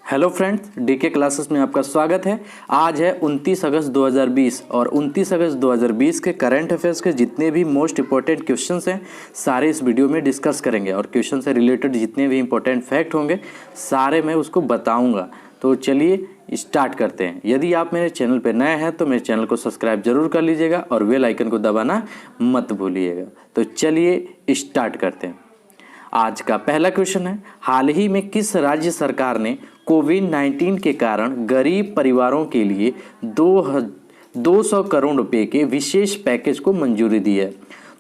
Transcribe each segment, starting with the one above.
Hello friends, DK classes में आपका स्वागत है। आज है 29 अगस्त 2020 और 29 अगस्त 2020 के करंट अफेयर्स के जितने भी मोस्ट इंपॉर्टेंट क्वेश्चंस हैं सारे इस वीडियो में डिस्कस करेंगे और क्वेश्चन से रिलेटेड जितने भी इंपॉर्टेंट फैक्ट होंगे सारे मैं उसको बताऊंगा। तो चलिए स्टार्ट करते हैं। यदि आप मेरे चैनल पर नए हैं तो मेरे चैनल को सब्सक्राइब जरूर कर लीजिएगा और बेल आइकन को दबाना मत भूलिएगा। तो चलिए स्टार्ट करते हैं। आज का पहला क्वेश्चन है, हाल ही में किस राज्य सरकार ने कोविड-19 के कारण गरीब परिवारों के लिए 200 करोड़ रुपए के विशेष पैकेज को मंजूरी दी है?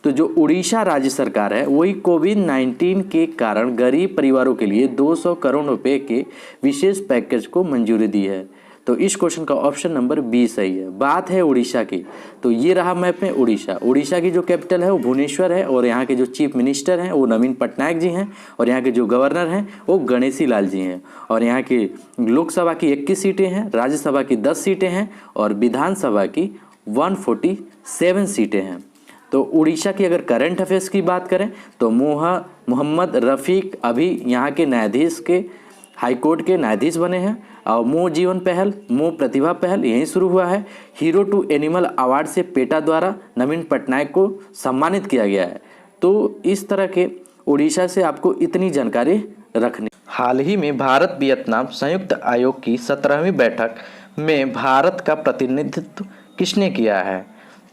तो जो उड़ीसा राज्य सरकार है वही कोविड-19 के कारण गरीब परिवारों के लिए 200 करोड़ रुपए के विशेष पैकेज को मंजूरी दी है। तो इस क्वेश्चन का ऑप्शन नंबर बी सही है। बात है उड़ीसा की, तो ये रहा मैप में उड़ीसा। उड़ीसा की जो कैपिटल है वो भुवनेश्वर है और यहाँ के जो चीफ मिनिस्टर हैं वो नवीन पटनायक जी हैं और यहाँ के जो गवर्नर हैं वो गणेशी लाल जी हैं। और यहाँ की लोकसभा की 21 सीटें हैं, राज्यसभा की 10 सीटें हैं और विधानसभा की 147 सीटें हैं। तो उड़ीसा की अगर करंट अफेयर्स की बात करें तो मोहम्मद रफ़ीक अभी यहाँ के न्यायाधीश के हाईकोर्ट के न्यायाधीश बने हैं और मो जीवन पहल, मो प्रतिभा पहल यहीं शुरू हुआ है। हीरो टू एनिमल अवार्ड से पेटा द्वारा नवीन पटनायक को सम्मानित किया गया है। तो इस तरह के उड़ीसा से आपको इतनी जानकारी रखनी। हाल ही में भारत वियतनाम संयुक्त आयोग की 17वीं बैठक में भारत का प्रतिनिधित्व किसने किया है?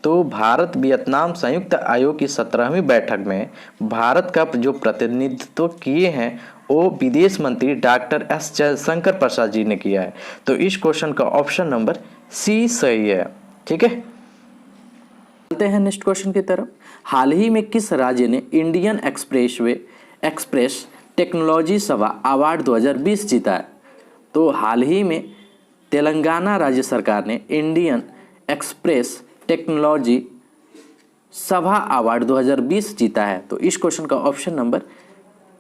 तो भारत वियतनाम संयुक्त आयोग की 17वीं बैठक में भारत का जो प्रतिनिधित्व किए हैं वो विदेश मंत्री डॉक्टर एस जयशंकर प्रसाद जी ने किया है। तो इस क्वेश्चन का ऑप्शन नंबर सी सही है। ठीक है, चलते हैं नेक्स्ट क्वेश्चन की तरफ। हाल ही में किस राज्य ने इंडियन एक्सप्रेस टेक्नोलॉजी सभा अवार्ड 2020 जीता है? तो हाल ही में तेलंगाना राज्य सरकार ने इंडियन एक्सप्रेस टेक्नोलॉजी सभा अवार्ड 2020 जीता है। तो इस क्वेश्चन का ऑप्शन नंबर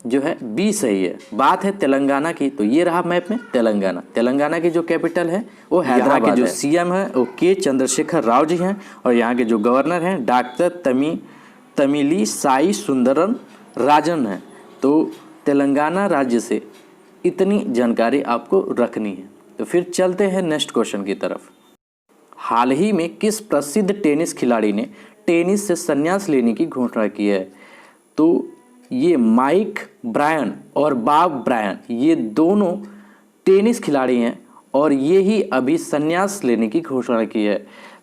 जो है बी सही है। बात है तेलंगाना की, तो ये रहा मैप में तेलंगाना की जो कैपिटल है वो हैदराबाद है। जो सीएम है वो के चंद्रशेखर राव जी हैं और यहाँ के जो गवर्नर हैं डॉक्टर तमिली साई सुंदरन राजन हैं। तो तेलंगाना राज्य से इतनी जानकारी आपको रखनी है। तो फिर चलते हैं नेक्स्ट क्वेश्चन की तरफ। हाल ही में किस प्रसिद्ध टेनिस खिलाड़ी ने टेनिस से संन्यास लेने की घोषणा की है? तो ये माइक ब्रायन और बॉब ब्रायन ये दोनों टेनिस खिलाड़ी हैं और ये ही अभी संन्यास लेने की घोषणा की है।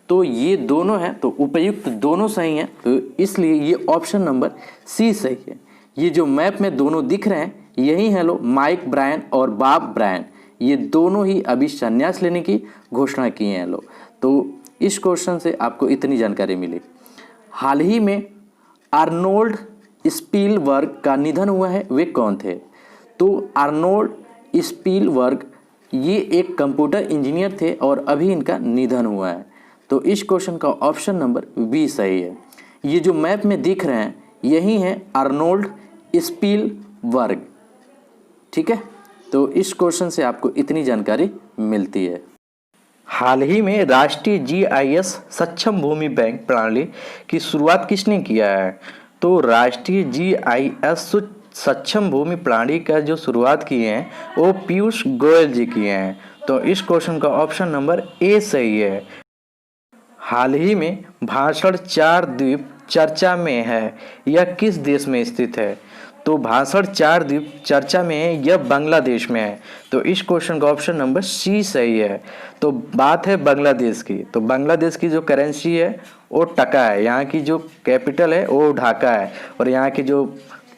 तो ये दोनों हैं, तो उपयुक्त दोनों सही हैं, तो इसलिए ये ऑप्शन नंबर सी सही है। ये जो मैप में दोनों दिख रहे हैं यही हैं लोग, माइक ब्रायन और बॉब ब्रायन, ये दोनों ही अभी संन्यास लेने की घोषणा किए हैं लोग। तो इस क्वेश्चन से आपको इतनी जानकारी मिली। हाल ही में आर्नोल्ड स्पीलबर्ग का निधन हुआ है, वे कौन थे? तो आर्नोल्ड स्पीलबर्ग ये एक कंप्यूटर इंजीनियर थे और अभी इनका निधन हुआ है। तो इस क्वेश्चन का ऑप्शन नंबर बी सही है। ये जो मैप में दिख रहे हैं यही हैं आर्नोल्ड स्पीलबर्ग। ठीक है, तो इस क्वेश्चन से आपको इतनी जानकारी मिलती है। हाल ही में राष्ट्रीय जीआईएस सक्षम भूमि बैंक प्रणाली की शुरुआत किसने किया है? तो राष्ट्रीय जीआईएस सक्षम भूमि प्रणाली का जो शुरुआत किए हैं वो पीयूष गोयल जी किए हैं। तो इस क्वेश्चन का ऑप्शन नंबर ए सही है। हाल ही में भाषण 4 द्वीप चर्चा में है, यह किस देश में स्थित है? तो भाषण 4 द्वीप चर्चा में है, यह बांग्लादेश में है। तो इस क्वेश्चन का ऑप्शन नंबर सी सही है। तो बात है बांग्लादेश की, तो बांग्लादेश की जो करेंसी है वो टका है, यहाँ की जो कैपिटल है वो ढाका है और यहाँ के जो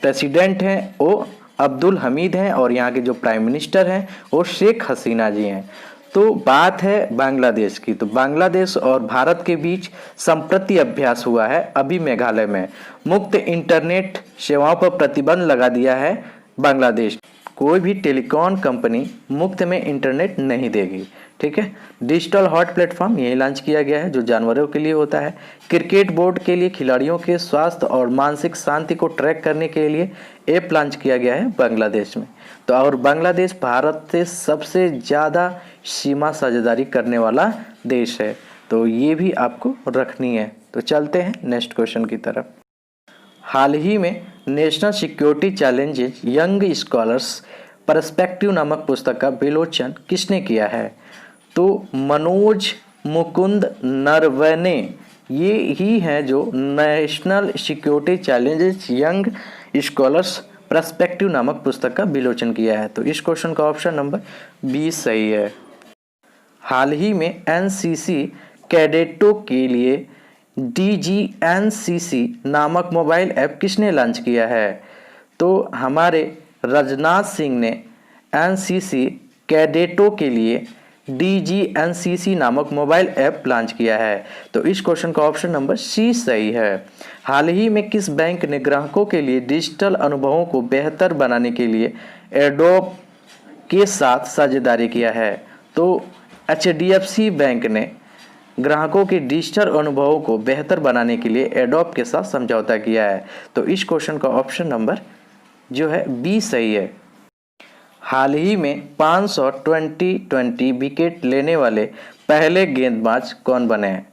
प्रेसिडेंट हैं वो अब्दुल हमीद हैं और यहाँ के जो प्राइम मिनिस्टर हैं वो शेख हसीना जी हैं। तो बात है बांग्लादेश की, तो बांग्लादेश और भारत के बीच संप्रति अभ्यास हुआ है अभी मेघालय में। मुक्त इंटरनेट सेवाओं पर प्रतिबंध लगा दिया है बांग्लादेश। कोई भी टेलीकॉम कंपनी मुफ्त में इंटरनेट नहीं देगी। ठीक है, डिजिटल हॉट प्लेटफॉर्म यही लॉन्च किया गया है जो जानवरों के लिए होता है। क्रिकेट बोर्ड के लिए खिलाड़ियों के स्वास्थ्य और मानसिक शांति को ट्रैक करने के लिए ऐप लॉन्च किया गया है बांग्लादेश में। तो और बांग्लादेश भारत से सबसे ज़्यादा सीमा साझेदारी करने वाला देश है। तो ये भी आपको रखनी है। तो चलते हैं नेक्स्ट क्वेश्चन की तरफ। हाल ही में national security challenges young scholars perspective नामक पुस्तक का विमोचन किसने किया है? तो मनोज मुकुंद नरवणे, ये ही हैं जो national security challenges young scholars perspective नामक पुस्तक का विमोचन किया है। तो इस क्वेश्चन का ऑप्शन नंबर 20 सही है। हाल ही में एनसीसी कैडेटों के लिए DGNCC नामक मोबाइल ऐप किसने लॉन्च किया है? तो हमारे राजनाथ सिंह ने एनसीसी कैडेटों के लिए DGNCC नामक मोबाइल ऐप लॉन्च किया है। तो इस क्वेश्चन का ऑप्शन नंबर सी सही है। हाल ही में किस बैंक ने ग्राहकों के लिए डिजिटल अनुभवों को बेहतर बनाने के लिए एडोब के साथ साझेदारी किया है? तो HDFC बैंक ने ग्राहकों के डिजिटल अनुभवों को बेहतर बनाने के लिए एडोब के साथ समझौता किया है। तो इस क्वेश्चन का ऑप्शन नंबर जो है बी सही है। हाल ही में 500 2020 विकेट लेने वाले पहले गेंदबाज कौन बने हैं?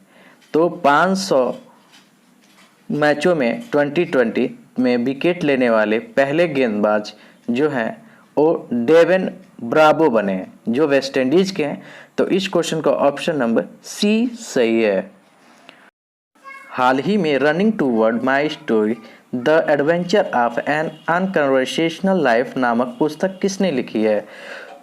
तो 500 मैचों में 2020 में विकेट लेने वाले पहले गेंदबाज जो हैं वो डेवन ब्रावो बने हैं, जो वेस्ट इंडीज के हैं। तो इस क्वेश्चन का ऑप्शन नंबर सी सही है। हाल ही में running toward my story the adventure of an unconversational life नामक पुस्तक किसने लिखी है?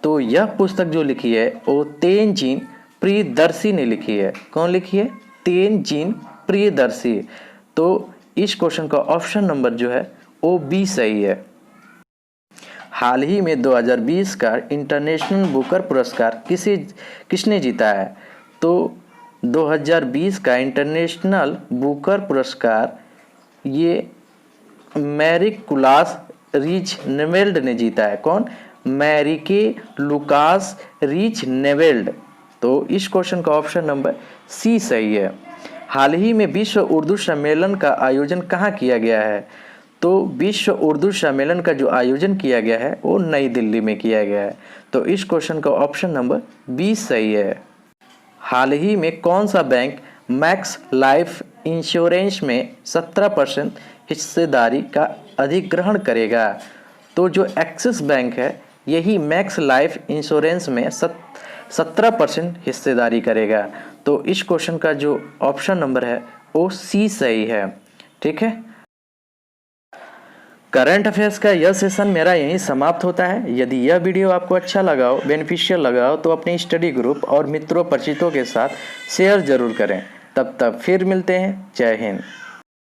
तो यह पुस्तक जो लिखी है वो तेनजीन प्रियदर्शी ने लिखी है। कौन लिखी है? तेनजीन प्रियदर्शी। तो इस क्वेश्चन का ऑप्शन नंबर जो है वो बी सही है। हाल ही में 2020 का इंटरनेशनल बुकर पुरस्कार किसने जीता है? तो 2020 का इंटरनेशनल बुकर पुरस्कार ये मैरिकुलास रीच नेवेल्ड ने जीता है। कौन? मैरिके लुकास रीच नेवेल्ड। तो इस क्वेश्चन का ऑप्शन नंबर सी सही है। हाल ही में विश्व उर्दू सम्मेलन का आयोजन कहाँ किया गया है? तो विश्व उर्दू सम्मेलन का जो आयोजन किया गया है वो नई दिल्ली में किया गया है। तो इस क्वेश्चन का ऑप्शन नंबर 20 सही है। हाल ही में कौन सा बैंक मैक्स लाइफ इंश्योरेंस में 17% हिस्सेदारी का अधिग्रहण करेगा? तो जो एक्सिस बैंक है यही मैक्स लाइफ इंश्योरेंस में 17% हिस्सेदारी करेगा। तो इस क्वेश्चन का जो ऑप्शन नंबर है वो सी सही है। ठीक है, करंट अफेयर्स का यह सेशन मेरा यहीं समाप्त होता है। यदि यह वीडियो आपको अच्छा लगा हो, बेनिफिशियल लगा हो, तो अपने स्टडी ग्रुप और मित्रों परिचितों के साथ शेयर जरूर करें। तब तक फिर मिलते हैं। जय हिंद।